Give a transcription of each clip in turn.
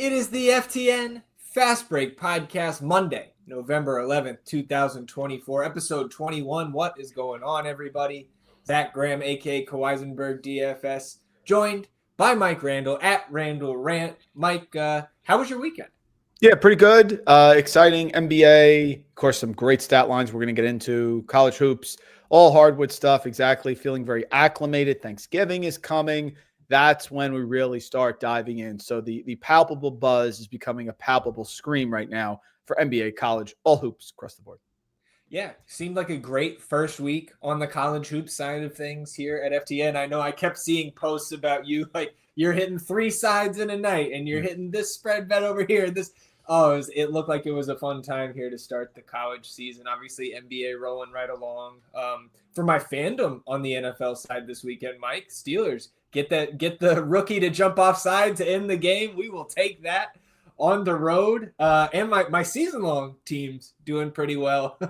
It is the FTN Fast Break Podcast, Monday, November 11th, 2024, episode 21. What is going on, everybody? Zach Graham, a.k.a. Kawaisenberg DFS, joined by Mike Randall at Randall Rant. Mike, how was your weekend? Yeah, pretty good. Exciting NBA. Of course, some great stat lines we're going to get into. College hoops, all hardwood stuff. Exactly. Feeling very acclimated. Thanksgiving is coming. That's when we really start diving in. So the palpable buzz is becoming a palpable scream right now for NBA, college, all hoops across the board. Yeah, seemed like a great first week on the college hoop side of things here at FTN. I know I kept seeing posts about you, like you're hitting 3 sides in a night and you're hitting this spread bet over here. It looked like it was a fun time here to start the college season. Obviously, NBA rolling right along. For my fandom on the NFL side this weekend, Mike, Steelers, get the rookie to jump off side to end the game. We will take that on the road. And my season-long team's doing pretty well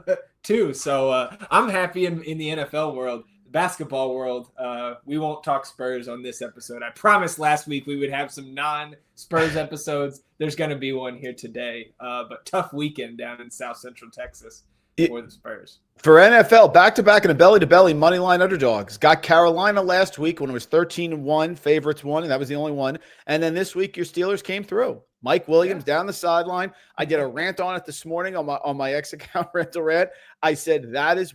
too. So I'm happy in the NFL world. Basketball world, we won't talk Spurs on this episode. I promised last week we would have some non-Spurs episodes. There's going to be one here today, but tough weekend down in South Central Texas for the Spurs. For NFL, back-to-back and a belly-to-belly moneyline underdogs. Got Carolina last week when it was 13-1, favorites won, and that was the only one. And then this week, your Steelers came through. Mike Williams down the sideline. I did a rant on it this morning on my X account, Rental Rant. I said that's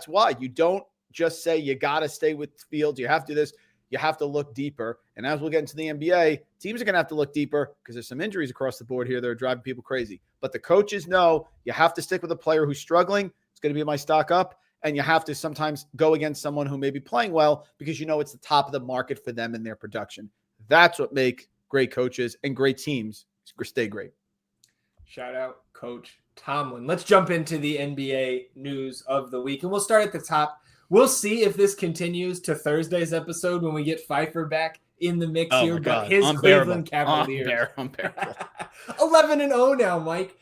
why you don't just say you got to stay with Fields. You have to do this. You have to look deeper. And as we'll get into the NBA, teams are going to have to look deeper because there's some injuries across the board here that are driving people crazy. But the coaches know you have to stick with a player who's struggling. It's going to be my stock up. And you have to sometimes go against someone who may be playing well because you know it's the top of the market for them and their production. That's what make great coaches and great teams stay great. Shout out Coach Tomlin. Let's jump into the NBA news of the week. And we'll start at the top. We'll see if this continues to Thursday's episode when we get Pfeiffer back in the mix here. But his Cleveland Cavaliers. Unbearable. 11-0 now, Mike.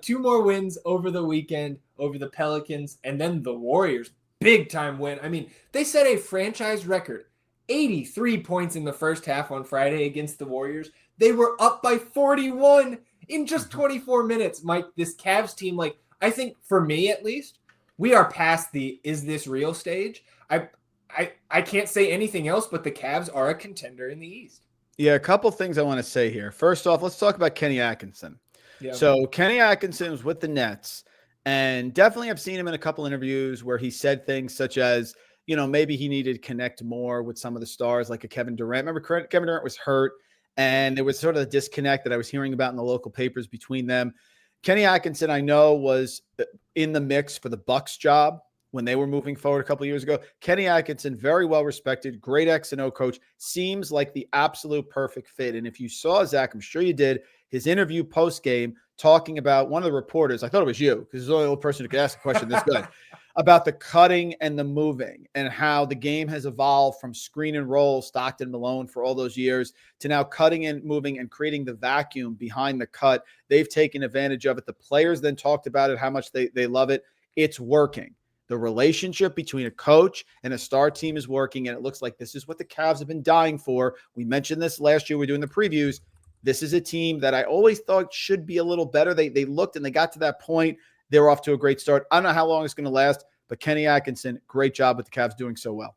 2 more wins over the weekend over the Pelicans and then the Warriors. Big time win. I mean, they set a franchise record. 83 points in the first half on Friday against the Warriors. They were up by 41 in just 24 minutes. Mike, this Cavs team, I think for me at least, we are past the is this real stage. I can't say anything else, but the Cavs are a contender in the East. Yeah, a couple things I want to say here. First off, let's talk about Kenny Atkinson. Yeah. So Kenny Atkinson was with the Nets, and definitely I've seen him in a couple interviews where he said things such as, maybe he needed to connect more with some of the stars like a Kevin Durant. Remember, Kevin Durant was hurt, and there was sort of a disconnect that I was hearing about in the local papers between them. Kenny Atkinson, I know, was in the mix for the Bucks job when they were moving forward a couple of years ago. Kenny Atkinson, very well respected, great X&O coach, seems like the absolute perfect fit. And if you saw Zach, I'm sure you did, his interview post-game talking about one of the reporters, I thought it was you, because there's only one person who could ask a question this good, about the cutting and the moving and how the game has evolved from screen and roll, Stockton Malone for all those years, to now cutting and moving and creating the vacuum behind the cut. They've taken advantage of it. The players then talked about it, how much they love it. It's working. The relationship between a coach and a star team is working, and it looks like this is what the Cavs have been dying for. We mentioned this last year. We're doing the previews. This is a team that I always thought should be a little better. They looked and they got to that point. They were off to a great start. I don't know how long it's going to last, but Kenny Atkinson, great job with the Cavs doing so well.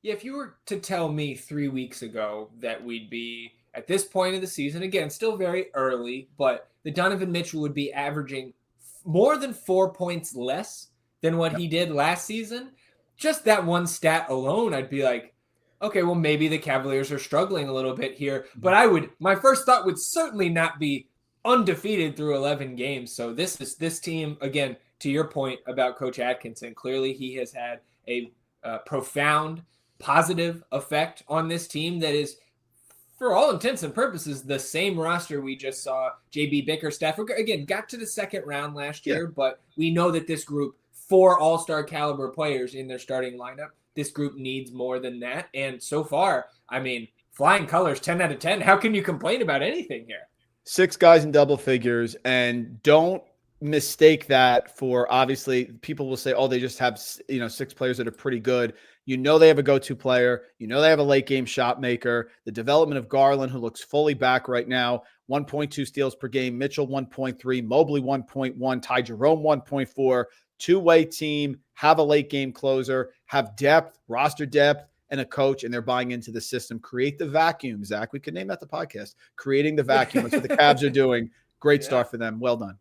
Yeah, if you were to tell me 3 weeks ago that we'd be at this point of the season, again, still very early, but that Donovan Mitchell would be averaging more than 4 points less than what he did last season, just that one stat alone, I'd be like, okay, well, maybe the Cavaliers are struggling a little bit here. But my first thought would certainly not be undefeated through 11 games. So this team, again, to your point about Coach Atkinson, clearly he has had a profound positive effect on this team that is, for all intents and purposes, the same roster we just saw. JB Bickerstaff, again, got to the second round last year, but we know that this group, 4 all-star caliber players in their starting lineup, this group needs more than that. And so far, I mean, flying colors, 10 out of 10. How can you complain about anything here? 6 guys in double figures, and don't mistake that for, obviously, people will say, oh, they just have, 6 players that are pretty good. You know they have a go-to player. You know they have a late-game shot maker. The development of Garland, who looks fully back right now, 1.2 steals per game. Mitchell, 1.3. Mobley, 1.1. Ty Jerome, 1.4. Two-way team, have a late-game closer, have depth, roster depth, and a coach, and they're buying into the system. Create the vacuum, Zach. We could name that the podcast. Creating the vacuum. That's what the Cavs are doing. Great start for them. Well done.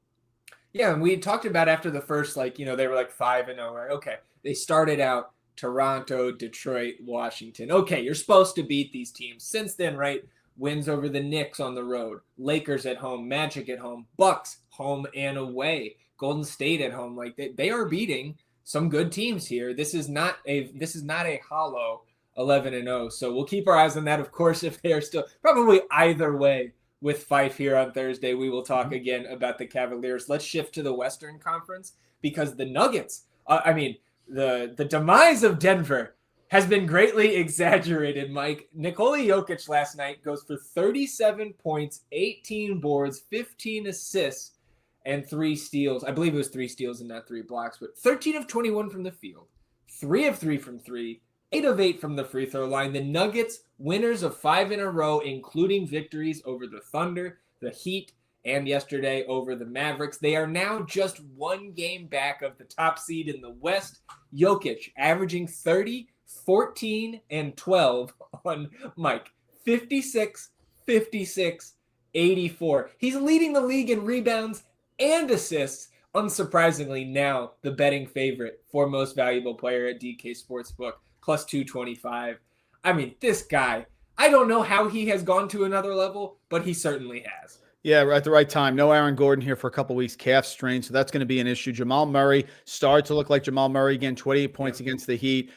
Yeah, and we talked about after the first, they were like 5-0. Right? Okay, they started out Toronto, Detroit, Washington. Okay, you're supposed to beat these teams. Since then, right, wins over the Knicks on the road, Lakers at home, Magic at home, Bucks home and away, Golden State at home. Like they are beating some good teams here. This is not a hollow 11-0. So we'll keep our eyes on that. Of course, if they are still probably either way. With Fife here on Thursday, we will talk again about the Cavaliers. Let's shift to the Western Conference because the Nuggets, the demise of Denver has been greatly exaggerated, Mike. Nikola Jokic last night goes for 37 points, 18 boards, 15 assists, and 3 steals. I believe it was 3 steals and not 3 blocks, but 13 of 21 from the field, 3 of 3 from 3, 8 of 8 from the free throw line. The Nuggets, winners of 5 in a row, including victories over the Thunder, the Heat, and yesterday over the Mavericks. They are now just 1 game back of the top seed in the West. Jokic averaging 30, 14, and 12 on Mike. 56, 56, 84. He's leading the league in rebounds and assists. Unsurprisingly, now the betting favorite for most valuable player at DK Sportsbook. Plus 225. I mean, this guy, I don't know how he has gone to another level, but he certainly has. Yeah, at the right time. No Aaron Gordon here for a couple weeks, calf strain, so that's going to be an issue. Jamal Murray started to look like Jamal Murray again, 28 points against the Heat.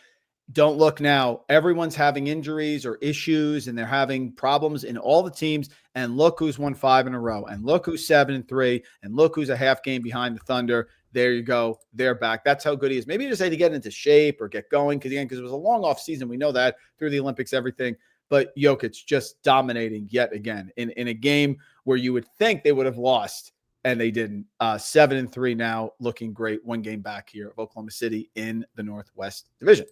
Don't look now. Everyone's having injuries or issues, and they're having problems in all the teams. And look who's won 5 in a row. And look who's 7-3. And look who's a half game behind the Thunder. There you go. They're back. That's how good he is. Maybe you just had to get into shape or get going because it was a long off season. We know that through the Olympics, everything. But Jokic just dominating yet again in a game where you would think they would have lost, and they didn't. 7-3 now, looking great. 1 game back here of Oklahoma City in the Northwest Division.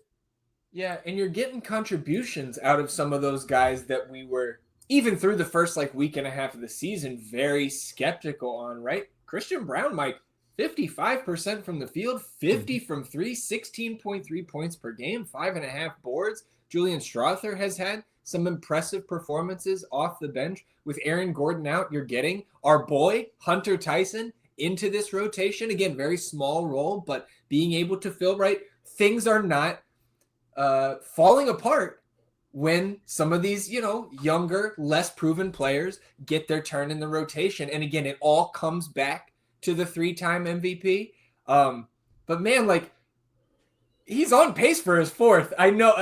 Yeah, and you're getting contributions out of some of those guys that we were, even through the first week and a half of the season, very skeptical on, right? Christian Braun, Mike, 55% from the field, 50 from 3, 16.3 points per game, 5.5 boards. Julian Strawther has had some impressive performances off the bench. With Aaron Gordon out, you're getting our boy, Hunter Tyson, into this rotation. Again, very small role, but being able to fill right. Things are not falling apart when some of these, younger, less proven players get their turn in the rotation. And again, it all comes back to the 3-time MVP. But man, he's on pace for his 4th. I know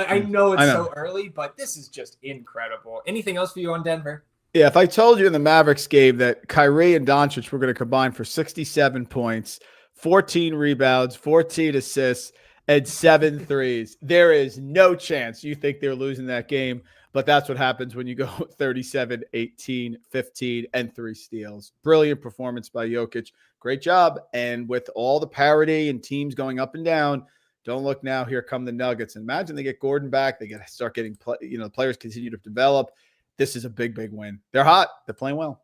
it's so early, but this is just incredible. Anything else for you on Denver? Yeah, if I told you in the Mavericks game that Kyrie and Doncic were going to combine for 67 points, 14 rebounds, 14 assists, and 7 threes, there is no chance you think they're losing that game. But that's what happens when you go 37, 18, 15, and 3 steals. Brilliant performance by Jokic. Great job. And with all the parity and teams going up and down, don't look now. Here come the Nuggets. And imagine they get Gordon back. They get to start getting, the players continue to develop. This is a big, big win. They're hot. They're playing well.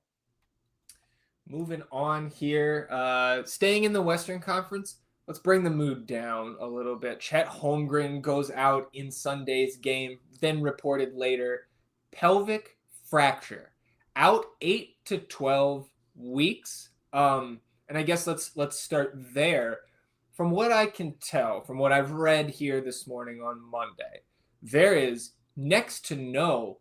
Moving on here. Staying in the Western Conference, let's bring the mood down a little bit. Chet Holmgren goes out in Sunday's game, then reported later, pelvic fracture, out 8 to 12 weeks. And I guess let's start there. From what I can tell, from what I've read here this morning on Monday, there is next to no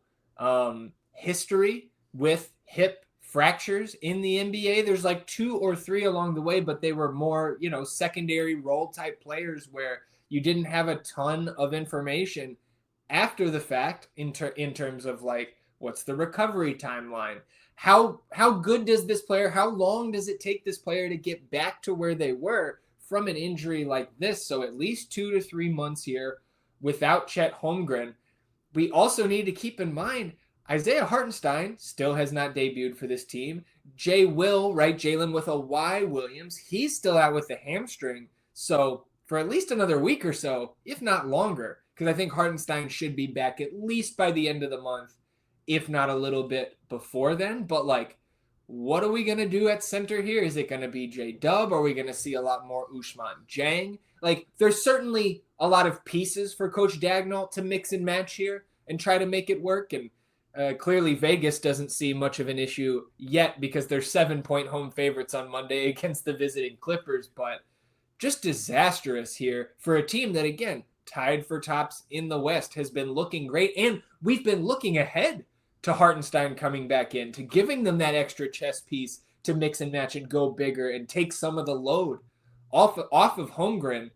history with hip fractures in the NBA. There's 2 or 3 along the way, but they were more, secondary role type players where you didn't have a ton of information after the fact in terms of what's the recovery timeline? How good does this player, how long does it take this player to get back to where they were from an injury like this? So at least 2 to 3 months here without Chet Holmgren. We also need to keep in mind Isaiah Hartenstein still has not debuted for this team. Jalen with a Y Williams, he's still out with the hamstring. So for at least another week or so, if not longer, because I think Hartenstein should be back at least by the end of the month, if not a little bit before then. But like, what are we going to do at center here? Is it going to be J-Dub? Are we going to see a lot more Ousmane Dieng? Like, there's certainly a lot of pieces for Coach Dagnall to mix and match here and try to make it work. And clearly Vegas doesn't see much of an issue yet because they're 7-point home favorites on Monday against the visiting Clippers. But just disastrous here for a team that, again, tied for tops in the West, has been looking great. And we've been looking ahead to Hartenstein coming back in, to giving them that extra chess piece to mix and match and go bigger and take some of the load off of Holmgren.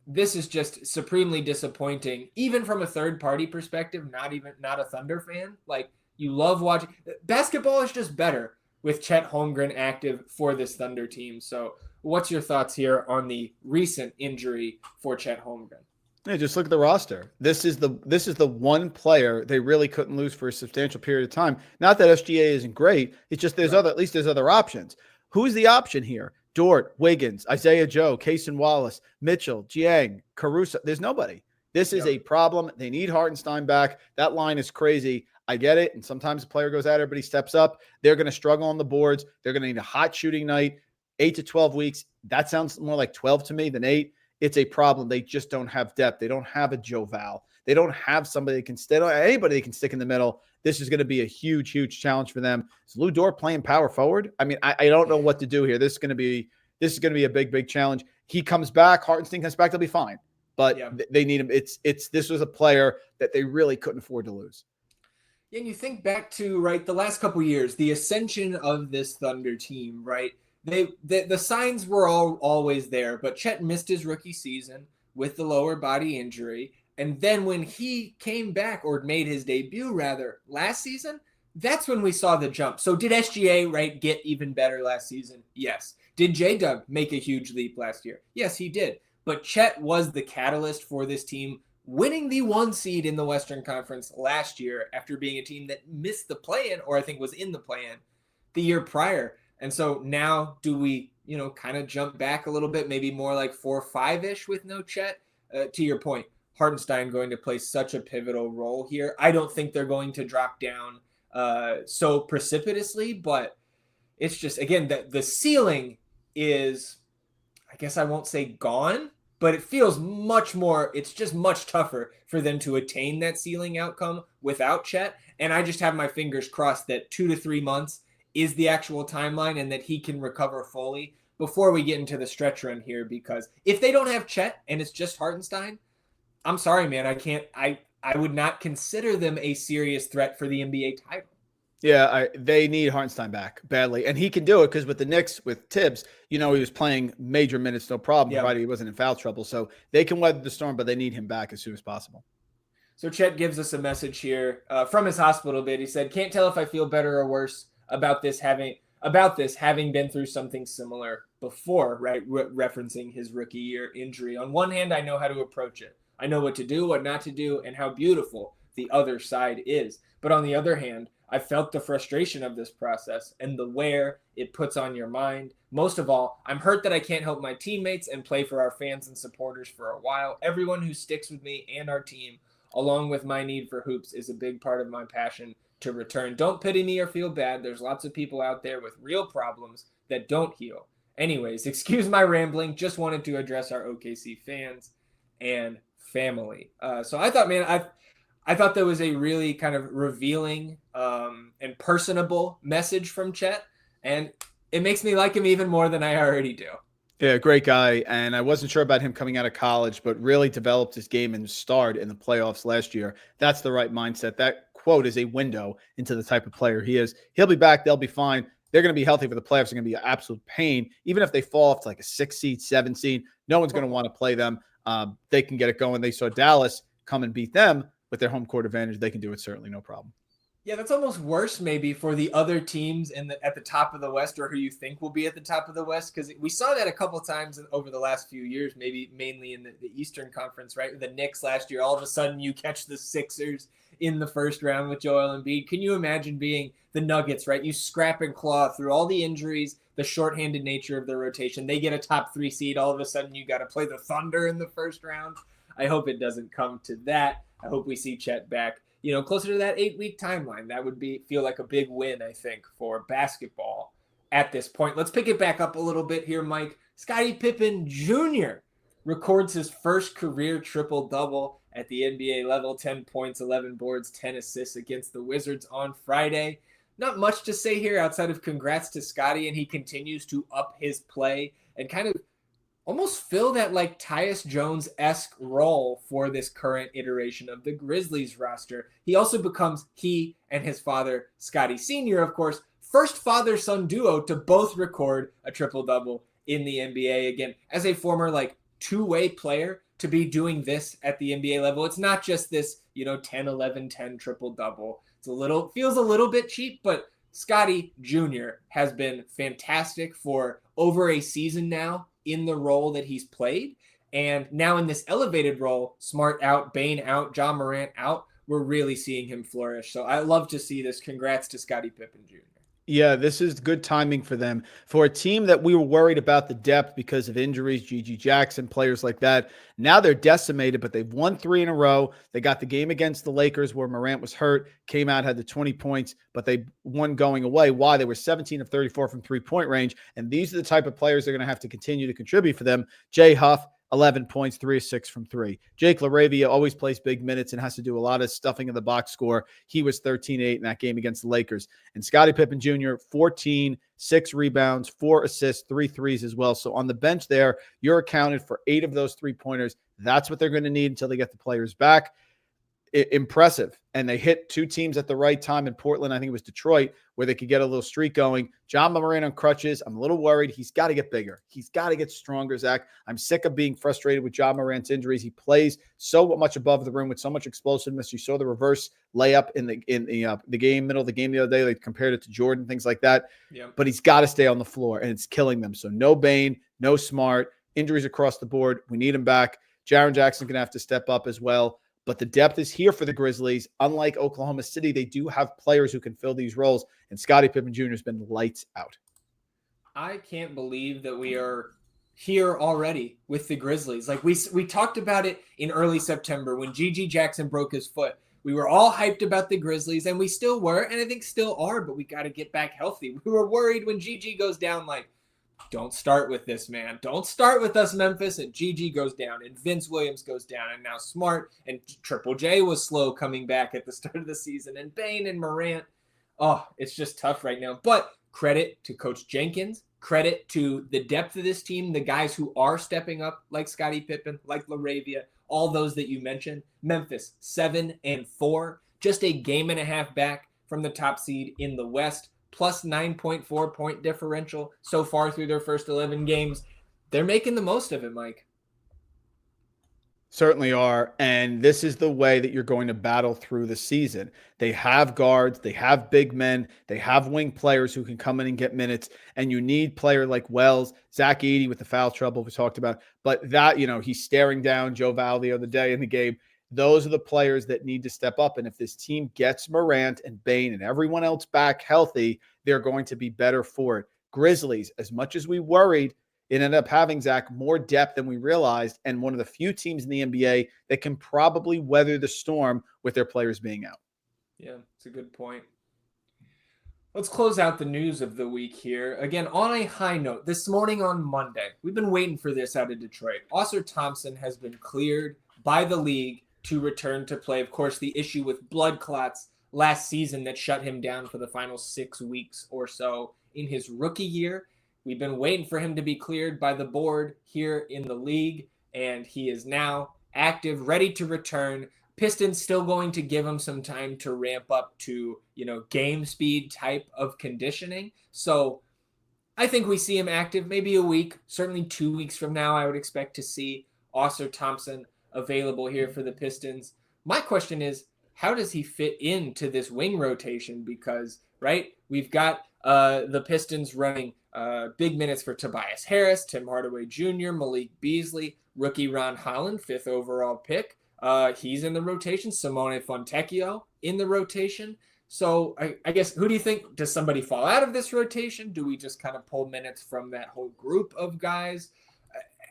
This is just supremely disappointing, even from a third-party perspective, not a Thunder fan. Like, you love watching. Basketball is just better with Chet Holmgren active for this Thunder team. So what's your thoughts here on the recent injury for Chet Holmgren? Yeah, just look at the roster. This is the one player they really couldn't lose for a substantial period of time. Not that SGA isn't great. It's just there's other options. Who's the option here? Dort, Wiggins, Isaiah Joe, Cason Wallace, Mitchell, Jiang, Caruso. There's nobody. This is a problem. They need Hartenstein back. That line is crazy. I get it. And sometimes the player goes out, everybody steps up. They're going to struggle on the boards. They're going to need a hot shooting night. 8 to 12 weeks. That sounds more like 12 to me than 8. It's a problem. They just don't have depth. They don't have a Joe Val. They don't have somebody that can anybody that can stick in the middle. This is going to be a huge, huge challenge for them. Is Lou Dort playing power forward? I mean, I don't know what to do here. This is going to be a big, big challenge. He comes back. Hartenstein comes back. They'll be fine. But they need him. This was a player that they really couldn't afford to lose. Yeah, and you think back to the last couple of years, the ascension of this Thunder team, right? The signs were always there, but Chet missed his rookie season with the lower body injury. And then when he came back, or made his debut rather, last season, that's when we saw the jump. So did SGA, get even better last season? Yes. Did J-Dub make a huge leap last year? Yes, he did. But Chet was the catalyst for this team winning the 1 seed in the Western Conference last year after being a team that missed the play-in, or I think was in the play-in the year prior. And so now do we, kind of jump back a little bit, maybe more like 4-5-ish with no Chet? To your point, Hartenstein going to play such a pivotal role here. I don't think they're going to drop down so precipitously, but it's just, again, the ceiling is, I guess I won't say gone, but it feels it's just much tougher for them to attain that ceiling outcome without Chet. And I just have my fingers crossed that 2 to 3 months is the actual timeline and that he can recover fully before we get into the stretch run here. Because if they don't have Chet and it's just Hartenstein, I'm sorry, man. I would not consider them a serious threat for the NBA title. Yeah, they need Hartenstein back badly. And he can do it because with the Knicks, with Tibbs, he was playing major minutes, no problem, provided he wasn't in foul trouble. So they can weather the storm, but they need him back as soon as possible. So Chet gives us a message here from his hospital bed. He said, "Can't tell if I feel better or worse about this having been through something similar before," right? Referencing his rookie year injury. On one hand, I know how to approach it. I know what to do, what not to do, and how beautiful the other side is. But on the other hand, I felt the frustration of this process and the wear it puts on your mind. Most of all, I'm hurt that I can't help my teammates and play for our fans and supporters for a while. Everyone who sticks with me and our team, along with my need for hoops, is a big part of my passion to return. Don't pity me or feel bad. There's lots of people out there with real problems that don't heal. Anyways, excuse my rambling. Just wanted to address our OKC fans and family. So I thought, man, I thought that was a really kind of revealing and personable message from Chet, and it makes me like him even more than I already do. Yeah, great guy. And I wasn't sure about him coming out of college, but really developed his game and starred in the playoffs last year. That's the right mindset. That quote is a window into the type of player he is. He'll be back. They'll be fine. They're going to be healthy for the playoffs. They're going to be an absolute pain. Even if they fall off to like a 6 seed, 7 seed, no one's going to want to play them. They can get it going. They saw Dallas come and beat them with their home court advantage. They can do it, certainly, no problem. Yeah, that's almost worse maybe for the other teams at the top of the West, or who you think will be at the top of the West, because we saw that a couple of times over the last few years, maybe mainly in the Eastern Conference, right? The Knicks last year, all of a sudden you catch the Sixers in the first round with Joel Embiid. Can you imagine being the Nuggets, right? You scrap and claw through all the injuries, the shorthanded nature of the rotation. They get a top 3 seed. All of a sudden you got to play the Thunder in the first round. I hope it doesn't come to that. I hope we see Chet back, closer to that 8-week timeline. That would feel like a big win, I think, for basketball at this point. Let's pick it back up a little bit here, Mike. Scottie Pippen Jr. records his first career triple-double at the NBA level, 10 points, 11 boards, 10 assists against the Wizards on Friday. Not much to say here outside of congrats to Scottie, and he continues to up his play and kind of almost fill that like Tyus Jones-esque role for this current iteration of the Grizzlies roster. He also becomes, he and his father, Scottie Sr., of course, first father-son duo to both record a triple-double in the NBA. Again, as a former like two-way player, to be doing this at the NBA level, it's not just this, 10, 11, 10 triple-double. Feels a little bit cheap, but Scottie Jr. has been fantastic for over a season now in the role that he's played. And now in this elevated role, Smart out, Bane out, John Morant out, we're really seeing him flourish. So I love to see this. Congrats to Scottie Pippen Jr. Yeah, this is good timing for them. For a team that we were worried about the depth because of injuries, Gigi Jackson, players like that. Now they're decimated, but they've won 3 in a row. They got the game against the Lakers where Morant was hurt, came out, had the 20 points, but they won going away. Why? They were 17 of 34 from three-point range, and these are the type of players they're going to have to continue to contribute for them. Jay Huff, 11 points, 3 of 6 from 3. Jake LaRavia always plays big minutes and has to do a lot of stuffing of the box score. He was 13-8 in that game against the Lakers. And Scottie Pippen Jr., 14, 6 rebounds, 4 assists, 3 threes as well. So on the bench there, you're accounted for 8 of those three-pointers. That's what they're going to need until they get the players back. Impressive. And they hit 2 teams at the right time in Portland. I think it was Detroit, where they could get a little streak going. John Morant on crutches. I'm a little worried. He's got to get bigger. He's got to get stronger, Zach. I'm sick of being frustrated with John Morant's injuries. He plays so much above the rim with so much explosiveness. You saw the reverse layup in the game, middle of the game the other day. They compared it to Jordan, things like that. Yep. But he's got to stay on the floor, and it's killing them. So no Bane, no Smart, injuries across the board. We need him back. Jaren Jackson's going to have to step up as well. But the depth is here for the Grizzlies. Unlike Oklahoma City, they do have players who can fill these roles, and Scottie Pippen Jr. has been lights out. I can't believe that we are here already with the Grizzlies. Like we talked about it in early September when Gigi Jackson broke his foot. We were all hyped about the Grizzlies, and we still were, and I think still are, but we got to get back healthy. We were worried when Gigi goes down, like, don't start with this, man. Don't start with us, Memphis. And Gigi goes down, and Vince Williams goes down, and now Smart and Triple J was slow coming back at the start of the season, and Bane and Morant. Oh, it's just tough right now. But credit to Coach Jenkins, credit to the depth of this team, the guys who are stepping up, like Scottie Pippen, like LaRavia, all those that you mentioned. Memphis, 7-4, just a game and a half back from the top seed in the West. Plus 9.4 point differential so far through their first 11 games. They're making the most of it, Mike. Certainly are. And this is the way that you're going to battle through the season. They have guards, they have big men, they have wing players who can come in and get minutes. And you need player like Wells, Zach Edey with the foul trouble we talked about. But that, he's staring down Joe Val the other day in the game. Those are the players that need to step up. And if this team gets Morant and Bane and everyone else back healthy, they're going to be better for it. Grizzlies, as much as we worried, it ended up having, Zach, more depth than we realized, and one of the few teams in the NBA that can probably weather the storm with their players being out. Yeah, it's a good point. Let's close out the news of the week here. Again, on a high note, this morning on Monday, we've been waiting for this out of Detroit. Ausar Thompson has been cleared by the league to return to play. Of course, the issue with blood clots last season that shut him down for the final 6 weeks or so in his rookie year. We've been waiting for him to be cleared by the board here in the league, and he is now active, ready to return. Pistons still going to give him some time to ramp up to, game speed type of conditioning. So I think we see him active maybe a week, certainly 2 weeks from now. I would expect to see Ausar Thompson available here for the Pistons. My question is, how does he fit into this wing rotation? Because, right, we've got the Pistons running big minutes for Tobias Harris, Tim Hardaway Jr., Malik Beasley, rookie Ron Holland, 5th overall pick. He's in the rotation. Simone Fontecchio in the rotation. So I guess, who do you think? Does somebody fall out of this rotation? Do we just kind of pull minutes from that whole group of guys?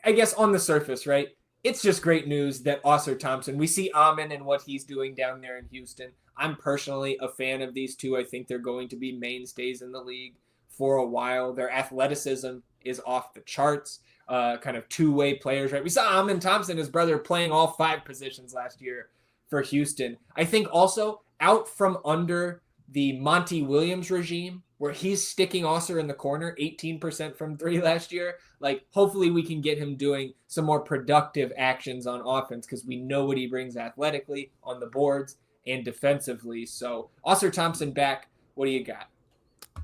I guess on the surface, right? it's just great news that Oscar Thompson, we see Amin and what he's doing down there in Houston. I'm personally a fan of these two. I think they're going to be mainstays in the league for a while. Their athleticism is off the charts. Kind of two-way players, right? We saw Amin Thompson, his brother, playing all 5 positions last year for Houston. I think also out from under the Monty Williams regime, where he's sticking Oscar in the corner, 18% from 3 last year. Like, hopefully we can get him doing some more productive actions on offense, because we know what he brings athletically on the boards and defensively. So Oscar Thompson back. What do you got?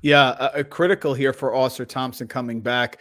Yeah, critical here for Oscar Thompson coming back.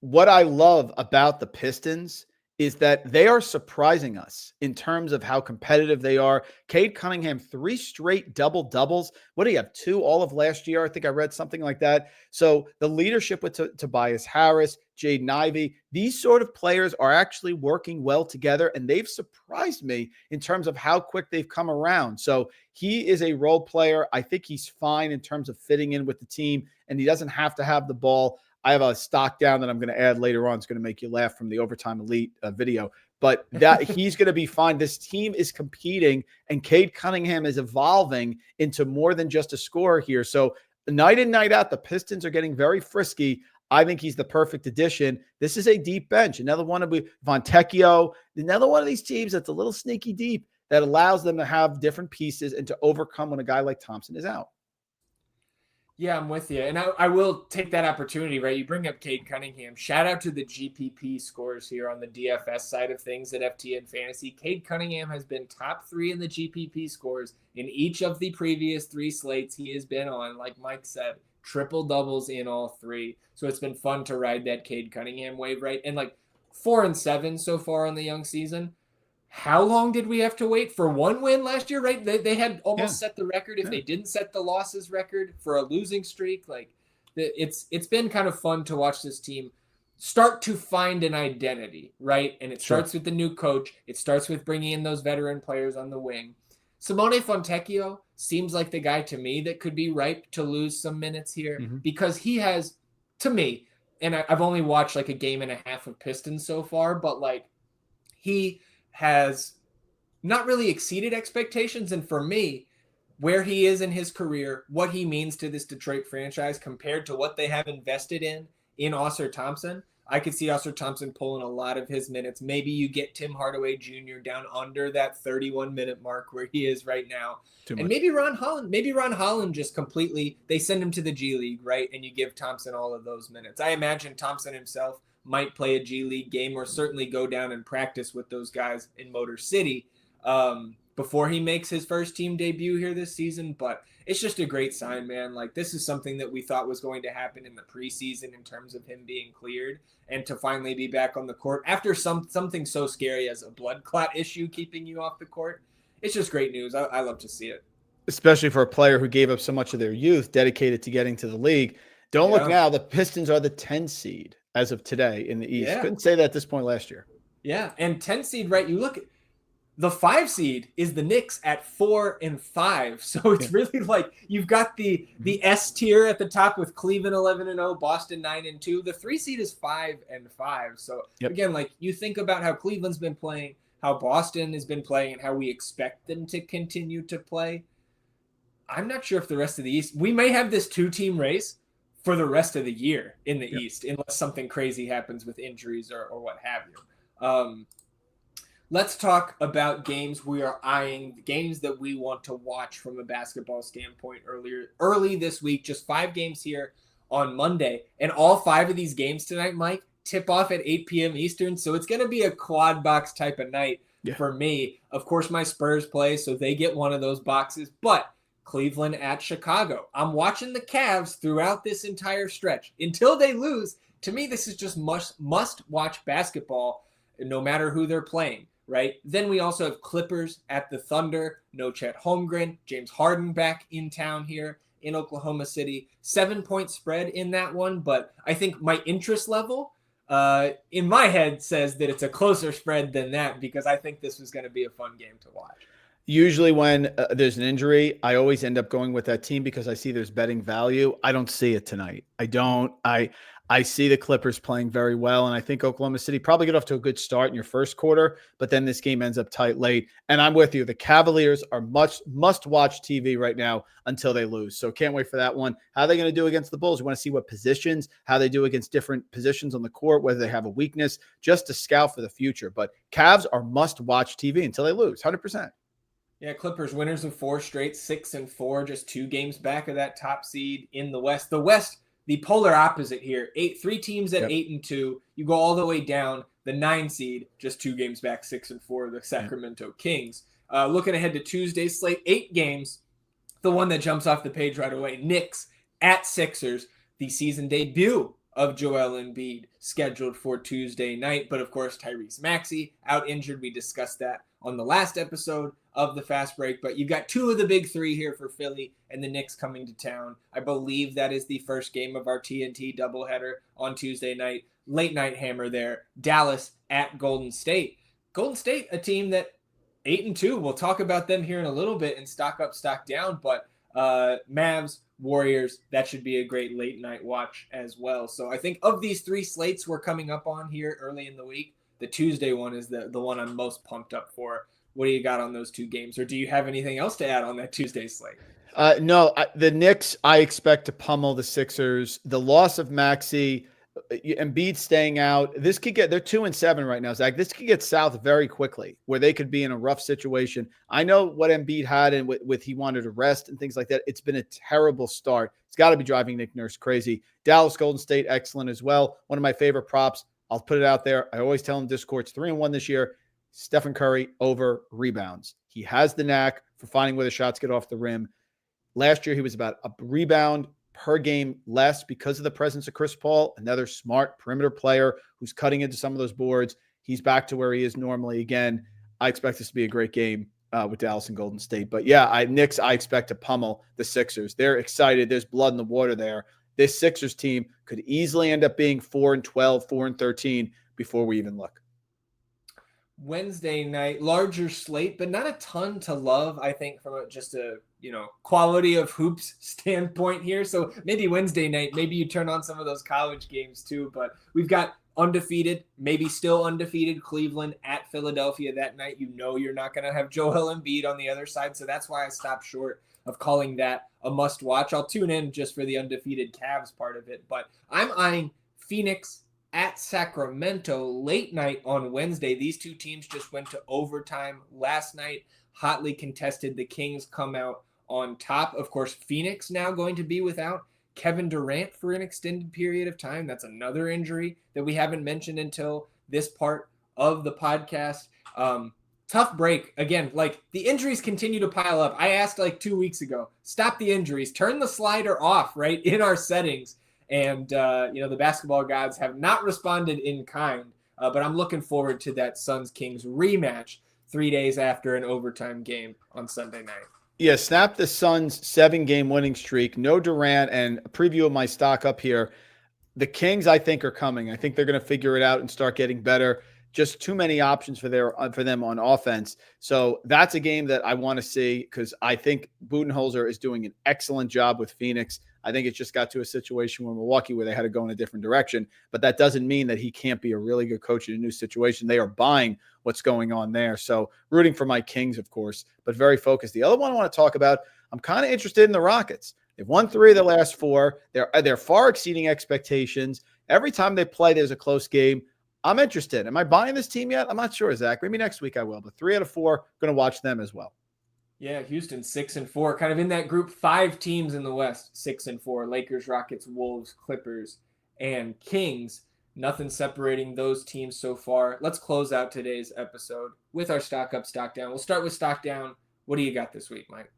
What I love about the Pistons is that they are surprising us in terms of how competitive they are. Cade Cunningham, 3 straight double-doubles. What do you have, 2 all of last year? I think I read something like that. So the leadership with Tobias Harris, Jaden Ivey, these sort of players are actually working well together, and they've surprised me in terms of how quick they've come around. So he is a role player. I think he's fine in terms of fitting in with the team, and he doesn't have to have the ball. I have a stock down that I'm going to add later on. It's going to make you laugh from the Overtime Elite video, but that he's going to be fine. This team is competing, and Cade Cunningham is evolving into more than just a scorer here. So night in, night out, the Pistons are getting very frisky. I think he's the perfect addition. This is a deep bench. Another one of Fontecchio, another one of these teams that's a little sneaky deep that allows them to have different pieces and to overcome when a guy like Thompson is out. Yeah, I'm with you. And I will take that opportunity, right? You bring up Cade Cunningham. Shout out to the GPP scores here on the DFS side of things at FTN Fantasy. Cade Cunningham has been top 3 in the GPP scores in each of the previous 3 slates he has been on. Like Mike said, triple doubles in all 3. So it's been fun to ride that Cade Cunningham wave, right? And like 4-7 so far on the young season. How long did we have to wait for 1 win last year, right? They had almost set the record if they didn't set the losses record for a losing streak. Like, it's been kind of fun to watch this team start to find an identity, right? And it starts with the new coach. It starts with bringing in those veteran players on the wing. Simone Fontecchio seems like the guy to me that could be ripe to lose some minutes here because he has, to me, and I've only watched like a game and a half of Pistons so far, but like he has not really exceeded expectations. And for me, where he is in his career, what he means to this Detroit franchise compared to what they have invested in Oscar Thompson, I could see Oscar Thompson pulling a lot of his minutes. Maybe you get Tim Hardaway Jr. down under that 31-minute mark where he is right now. And maybe Ron Holland just completely, they send him to the G League, right? And you give Thompson all of those minutes. I imagine Thompson himself might play a G League game or certainly go down and practice with those guys in Motor City before he makes his first team debut here this season. But it's just a great sign, man. Like, this is something that we thought was going to happen in the preseason in terms of him being cleared, and to finally be back on the court after something so scary as a blood clot issue keeping you off the court. It's just great news. I love to see it. Especially for a player who gave up so much of their youth dedicated to getting to the league. Don't look now. The Pistons are the 10 seed as of today in the East. Yeah. Couldn't say that at this point last year. Yeah, and 10 seed, right? You look at the 5 seed is the Knicks at 4-5. So it's really like you've got the S tier at the top with Cleveland 11-0, Boston 9-2. The 3 seed is 5-5. So again, like you think about how Cleveland's been playing, how Boston has been playing, and how we expect them to continue to play. I'm not sure if the rest of the East, we may have this 2-team race for the rest of the year in the East, unless something crazy happens with injuries or what have you. Let's talk about games we are eyeing, games that we want to watch from a basketball standpoint early this week. Just 5 games here on Monday. And all 5 of these games tonight, Mike, tip off at 8 p.m. Eastern. So it's going to be a quad box type of night for me. Of course, my Spurs play, so they get one of those boxes. But Cleveland at Chicago. I'm watching the Cavs throughout this entire stretch. Until they lose, to me, this is just must-watch basketball, no matter who they're playing, right? Then we also have Clippers at the Thunder. No Chet Holmgren. James Harden back in town here in Oklahoma City. 7-point spread in that one, but I think my interest level in my head says that it's a closer spread than that because I think this was going to be a fun game to watch. Usually when there's an injury, I always end up going with that team because I see there's betting value. I don't see it tonight. I don't. I see the Clippers playing very well, and I think Oklahoma City probably get off to a good start in your first quarter, but then this game ends up tight late. And I'm with you. The Cavaliers are must-watch TV right now until they lose. So can't wait for that one. How are they going to do against the Bulls? We want to see what positions, how they do against different positions on the court, whether they have a weakness, just to scout for the future. But Cavs are must-watch TV until they lose, 100%. Yeah, Clippers winners of 4 straight, 6-4, just 2 games back of that top seed in the West. The West, the polar opposite here. 3 teams at 8-2. You go all the way down. The 9 seed, just 2 games back, 6-4, the Sacramento Kings. Looking ahead to Tuesday's slate, 8 games. The one that jumps off the page right away, Knicks at Sixers, the season debut of Joel Embiid, scheduled for Tuesday night. But of course, Tyrese Maxey out injured. We discussed that on the last episode of the Fast Break. But you've got 2 of the big 3 here for Philly and the Knicks coming to town. I believe that is the first game of our TNT doubleheader on Tuesday night. Late night hammer there. Dallas at Golden State. Golden State, a team that 8-2. We'll talk about them here in a little bit and stock up, stock down. But Mavs, Warriors, that should be a great late night watch as well. So I think of these 3 slates we're coming up on here early in the week, the Tuesday one is the one I'm most pumped up for. What do you got on those 2 games? Or do you have anything else to add on that Tuesday slate? No, the Knicks, I expect to pummel the Sixers. The loss of Maxey, Embiid staying out, this could get, they're 2-7 right now, Zach. This could get south very quickly where they could be in a rough situation. I know what Embiid had and with he wanted to rest and things like that. It's been a terrible start. It's got to be driving Nick Nurse crazy. Dallas Golden State, excellent as well. One of my favorite props. I'll put it out there. I always tell him Discord, it's 3-1 this year. Stephen Curry over rebounds. He has the knack for finding where the shots get off the rim. Last year, he was about a rebound per game less because of the presence of Chris Paul, another smart perimeter player who's cutting into some of those boards. He's back to where he is normally again. I expect this to be a great game with Dallas and Golden State. But yeah, Knicks, I expect to pummel the Sixers. They're excited. There's blood in the water there. This Sixers team could easily end up being 4-12, 4-13 before we even look. Wednesday night, larger slate, but not a ton to love, I think, from just a quality of hoops standpoint here. So maybe Wednesday night, maybe you turn on some of those college games too. But we've got undefeated, maybe still undefeated Cleveland at Philadelphia that night. You're not going to have Joel Embiid on the other side. So that's why I stopped short of calling that a must watch. I'll tune in just for the undefeated Cavs part of it. But I'm eyeing Phoenix at Sacramento late night on Wednesday. These 2 teams just went to overtime last night, hotly contested. The Kings come out on top. Of course, Phoenix now going to be without Kevin Durant for an extended period of time. That's another injury that we haven't mentioned until this part of the podcast. Tough break. Again, the injuries continue to pile up. I asked 2 weeks ago, stop the injuries, turn the slider off, right, in our settings. And, the basketball gods have not responded in kind, but I'm looking forward to that Suns-Kings rematch 3 days after an overtime game on Sunday night. Yeah, snap the Suns' 7-game winning streak. No Durant, and a preview of my stock up here. The Kings, I think, are coming. I think they're going to figure it out and start getting better. Just too many options for them on offense. So that's a game that I want to see because I think Budenholzer is doing an excellent job with Phoenix. I think it just got to a situation with Milwaukee where they had to go in a different direction. But that doesn't mean that he can't be a really good coach in a new situation. They are buying what's going on there. So rooting for my Kings, of course, but very focused. The other one I want to talk about, I'm kind of interested in the Rockets. They've won 3 of the last 4. They're far exceeding expectations. Every time they play, there's a close game. I'm interested. Am I buying this team yet? I'm not sure, Zach. Maybe next week I will. But 3 out of 4, going to watch them as well. Yeah, Houston 6-4, kind of in that group. 5 teams in the West, 6-4. Lakers, Rockets, Wolves, Clippers, and Kings. Nothing separating those teams so far. Let's close out today's episode with our stock up, stock down. We'll start with stock down. What do you got this week, Mike?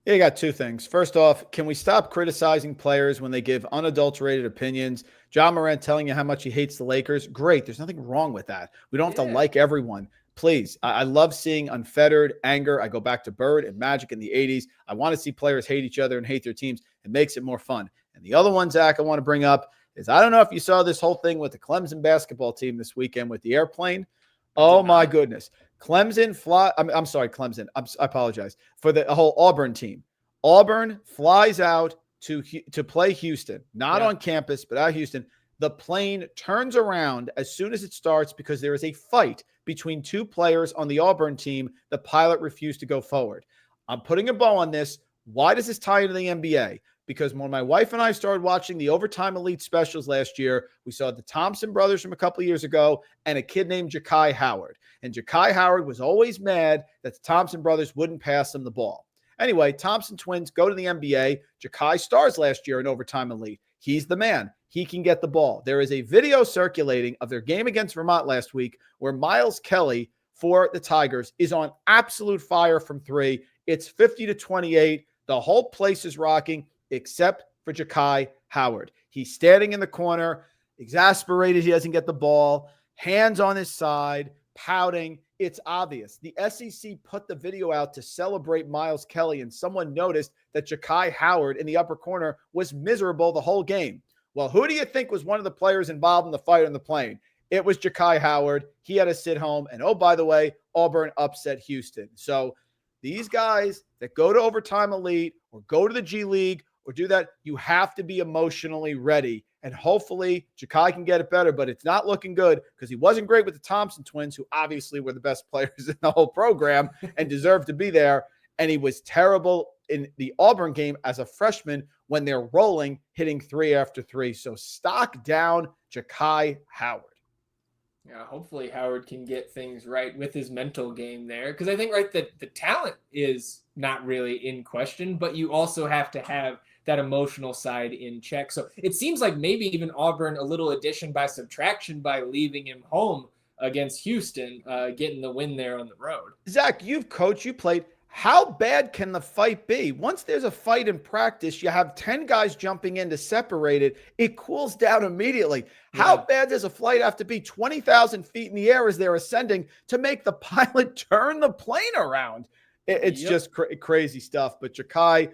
Yeah, you got 2 things. First off, can we stop criticizing players when they give unadulterated opinions? John Morant telling you how much he hates the Lakers. Great. There's nothing wrong with that. We don't have to like everyone. Please. I love seeing unfettered anger. I go back to Bird and Magic in the 80s. I want to see players hate each other and hate their teams. It makes it more fun. And the other one, Zach, I want to bring up is I don't know if you saw this whole thing with the Clemson basketball team this weekend with the airplane. Oh, my goodness. Clemson fly. I'm sorry, Clemson. I apologize for the whole Auburn team. Auburn flies out to play Houston, not on campus, but at Houston. The plane turns around as soon as it starts because there is a fight between two players on the Auburn team. The pilot refused to go forward. I'm putting a bow on this. Why does this tie into the NBA? Because when my wife and I started watching the Overtime Elite specials last year, we saw the Thompson brothers from a couple of years ago and a kid named Ja'Kai Howard. And Ja'Kai Howard was always mad that the Thompson brothers wouldn't pass him the ball. Anyway, Thompson twins go to the NBA. Ja'Kai stars last year in Overtime Elite. He's the man. He can get the ball. There is a video circulating of their game against Vermont last week where Miles Kelly for the Tigers is on absolute fire from three. It's 50-28. The whole place is rocking except for Ja'Kai Howard. He's standing in the corner, exasperated he doesn't get the ball, hands on his side, pouting. It's obvious. The SEC put the video out to celebrate Miles Kelly, and someone noticed that Ja'Kai Howard in the upper corner was miserable the whole game. Well, who do you think was one of the players involved in the fight on the plane? It was Ja'Kai Howard. He had to sit home. And oh, by the way, Auburn upset Houston. So these guys that go to Overtime Elite or go to the G League or do that, you have to be emotionally ready. And hopefully Ja'Kai can get it better, but it's not looking good because he wasn't great with the Thompson twins, who obviously were the best players in the whole program and deserved to be there. And he was terrible in the Auburn game as a freshman when they're rolling, hitting 3 after 3. So stock down Ja'Kai Howard. Yeah, hopefully Howard can get things right with his mental game there. Because I think, right, that the talent is not really in question, but you also have to have that emotional side in check. So it seems like maybe even Auburn, a little addition by subtraction by leaving him home against Houston, getting the win there on the road. Zach, you've coached, you played. How bad can the fight be? Once there's a fight in practice, you have 10 guys jumping in to separate it. It cools down immediately. Yeah. How bad does a flight have to be 20,000 feet in the air as they're ascending to make the pilot turn the plane around? It's just crazy stuff. But Ja'Kai,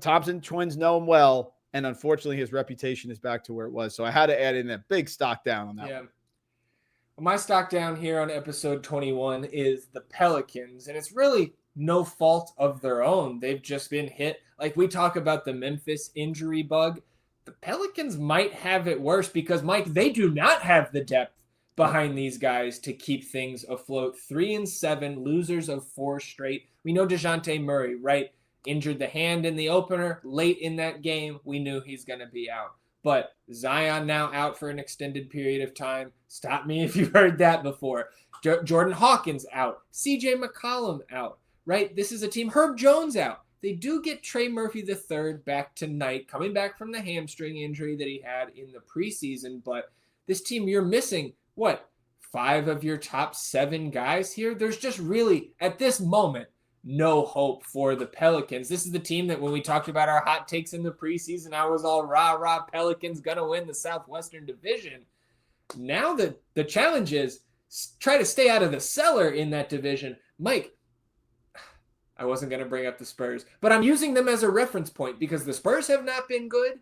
Thompson twins know him well, and unfortunately his reputation is back to where it was. So I had to add in a big stock down on that one. Well, my stock down here on episode 21 is the Pelicans, and it's really no fault of their own. They've just been hit. Like we talk about the Memphis injury bug, the Pelicans might have it worse because, Mike, they do not have the depth behind these guys to keep things afloat. 3-7, losers of 4 straight. We know DeJounte Murray, right? Injured the hand in the opener. Late in that game, we knew he's going to be out. But Zion now out for an extended period of time. Stop me if you've heard that before. Jordan Hawkins out. CJ McCollum out. Right? This is a team. Herb Jones out. They do get Trey Murphy III back tonight, coming back from the hamstring injury that he had in the preseason. But this team, you're missing, 5 of your top 7 guys here? There's just really, at this moment, no hope for the Pelicans. This is the team that when we talked about our hot takes in the preseason, I was all rah, Pelicans going to win the Southwestern Division. Now the challenge is try to stay out of the cellar in that division. Mike, I wasn't going to bring up the Spurs, but I'm using them as a reference point because the Spurs have not been good.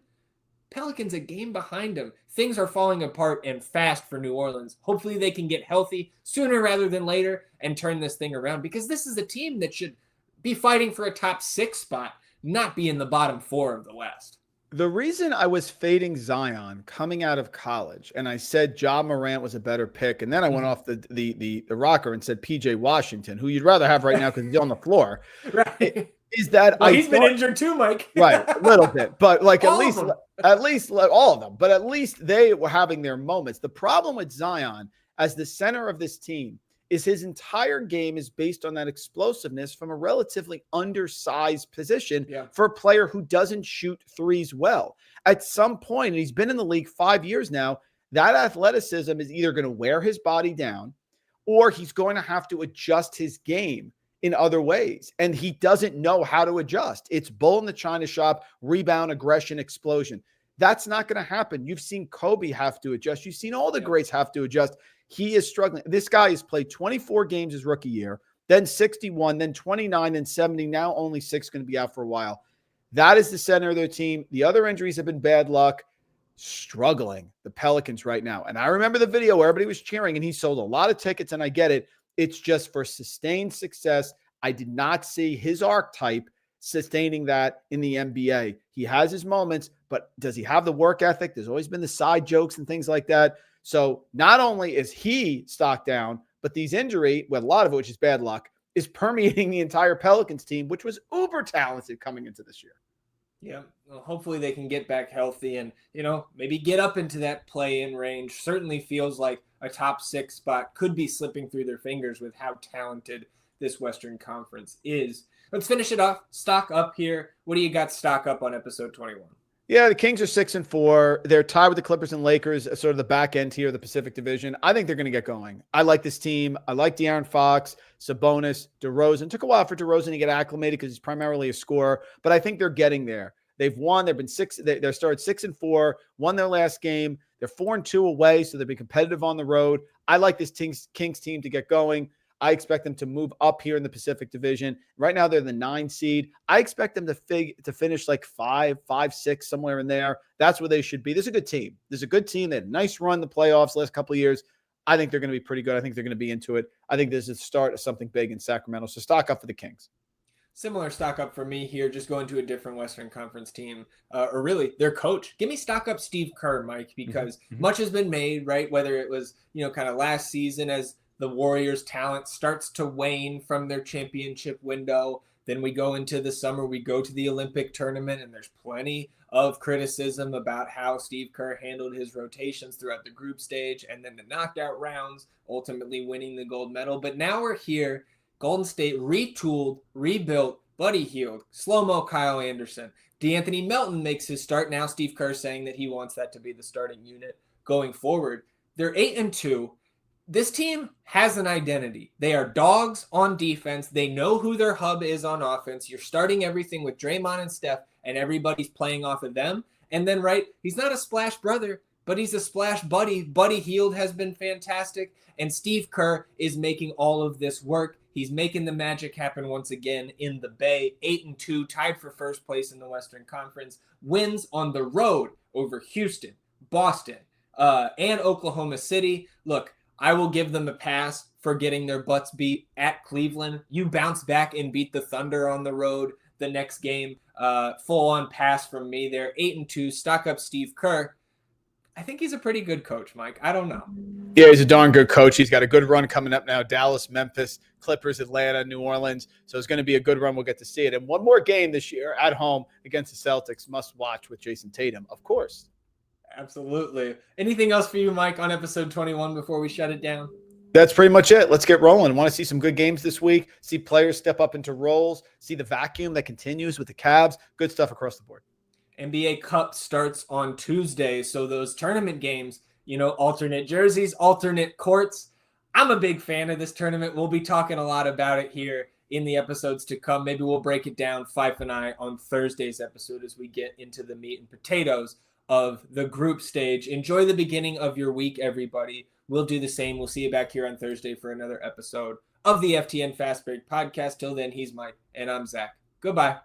Pelicans a game behind them. Things are falling apart and fast for New Orleans. Hopefully they can get healthy sooner rather than later and turn this thing around because this is a team that should be fighting for a top 6 spot, not be in the bottom 4 of the West. The reason I was fading Zion coming out of college, and I said Ja Morant was a better pick, and then I went off the rocker and said PJ Washington, who you'd rather have right now because he's on the floor. Right. Is that he's been injured too, Mike. Right, a little bit, but like at least all of them. But at least they were having their moments. The problem with Zion as the center of this team is his entire game is based on that explosiveness from a relatively undersized position for a player who doesn't shoot threes well. At some point, and he's been in the league 5 years now, that athleticism is either going to wear his body down or he's going to have to adjust his game in other ways. And he doesn't know how to adjust. It's bull in the china shop, rebound, aggression, explosion. That's not going to happen. You've seen Kobe have to adjust. You've seen all the greats have to adjust. He is struggling. This guy has played 24 games his rookie year, then 61, then 29, then 70. Now only 6 going to be out for a while. That is the center of their team. The other injuries have been bad luck. Struggling, the Pelicans right now. And I remember the video where everybody was cheering and he sold a lot of tickets, and I get it. It's just for sustained success. I did not see his archetype sustaining that in the NBA. He has his moments, but does he have the work ethic? There's always been the side jokes and things like that. So not only is he stock down, but these injury, well, a lot of it, which is bad luck, is permeating the entire Pelicans team, which was uber talented coming into this year. Yeah, well, hopefully they can get back healthy and, maybe get up into that play-in range. Certainly feels like a top 6 spot could be slipping through their fingers with how talented this Western Conference is. Let's finish it off. Stock up here. What do you got stock up on episode 21? Yeah, the Kings are 6-4. They're tied with the Clippers and Lakers, sort of the back end here of the Pacific Division. I think they're going to get going. I like this team. I like De'Aaron Fox, Sabonis, DeRozan. Took a while for DeRozan to get acclimated because he's primarily a scorer, but I think they're getting there. They've won. They've been they started 6-4, won their last game. They're 4-2 away, so they'll be competitive on the road. I like this Kings team to get going. I expect them to move up here in the Pacific Division. Right now, they're the 9 seed. I expect them to finish like 5, 6, somewhere in there. That's where they should be. This is a good team. This is a good team. They had a nice run in the playoffs last couple of years. I think they're going to be pretty good. I think they're going to be into it. I think this is the start of something big in Sacramento. So stock up for the Kings. Similar stock up for me here, just going to a different Western Conference team, or really their coach. Give me stock up Steve Kerr, Mike, because much has been made, right? Whether it was, kind of last season as the Warriors' talent starts to wane from their championship window. Then we go into the summer, we go to the Olympic tournament, and there's plenty of criticism about how Steve Kerr handled his rotations throughout the group stage and then the knockout rounds, ultimately winning the gold medal. But now we're here, Golden State retooled, rebuilt, Buddy Hield, slow-mo Kyle Anderson. DeAnthony Melton makes his start. Now Steve Kerr saying that he wants that to be the starting unit going forward. They're 8-2. This team has an identity. They are dogs on defense. They know who their hub is on offense. You're starting everything with Draymond and Steph, and everybody's playing off of them. And then, right, he's not a splash brother, but he's a splash buddy. Buddy Hield has been fantastic, and Steve Kerr is making all of this work. He's making the magic happen once again in the Bay. 8-2, tied for first place in the Western Conference. Wins on the road over Houston, Boston, and Oklahoma City. Look, I will give them a pass for getting their butts beat at Cleveland. You bounce back and beat the Thunder on the road the next game. Full-on pass from me there. 8-2, stock up Steve Kerr. I think he's a pretty good coach, Mike. I don't know. Yeah, he's a darn good coach. He's got a good run coming up now. Dallas, Memphis, Clippers, Atlanta, New Orleans. So it's going to be a good run. We'll get to see it. And one more game this year at home against the Celtics. Must watch with Jason Tatum, of course. Absolutely. Anything else for you, Mike, on episode 21 before we shut it down? That's pretty much it. Let's get rolling. Want to see some good games this week, see players step up into roles, see the vacuum that continues with the Cavs. Good stuff across the board. NBA Cup starts on Tuesday, so those tournament games, alternate jerseys, alternate courts. I'm a big fan of this tournament. We'll be talking a lot about it here in the episodes to come. Maybe we'll break it down, Fife and I, on Thursday's episode as we get into the meat and potatoes of the group stage. Enjoy the beginning of your week, everybody. We'll do the same. We'll see you back here on Thursday for another episode of the FTN Fast Break podcast. Till then, he's Mike, and I'm Zach. Goodbye.